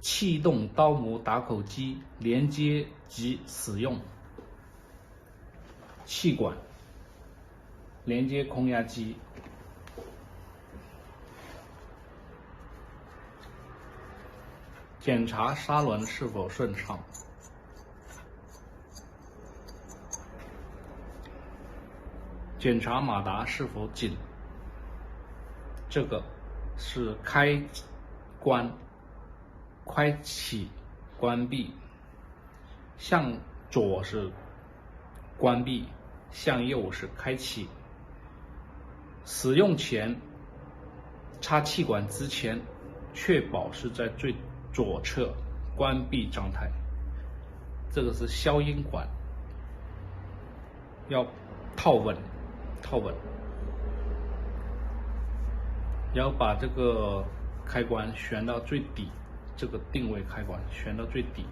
气动刀模打口机连接及使用。气管连接空压机。检查砂轮是否顺畅。检查马达是否紧。这个是开关、开启、关闭，向左是关闭，向右是开启。使用前，插气管之前，确保是在最左侧关闭状态。这个是消音管，要套稳，要把这个开关旋到最底，这个定位开关旋到最底。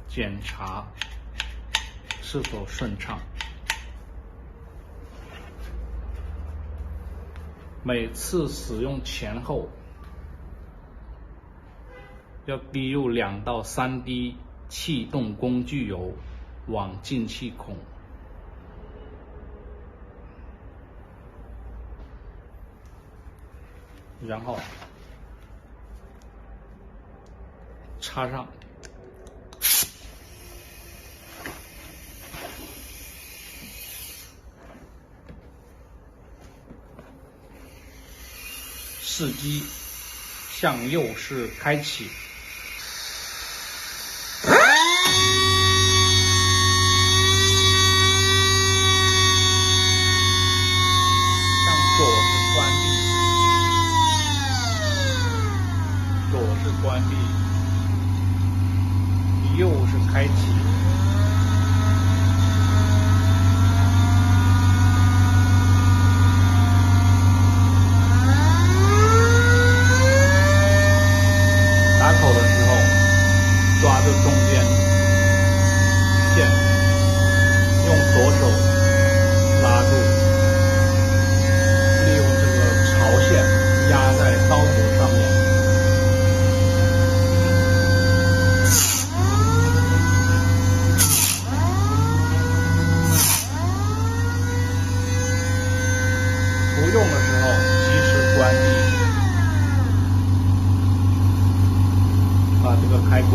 检查是否顺畅。每次使用前后要滴入2到3滴气动工具油往进气孔。然后插上。试机，向右是开启。向左是关闭。左是关闭，右是开启。打口的时候，抓住中间线，用左手拉住，利用这个槽线压在刀模上面。不用的时候及时关闭，把这个开关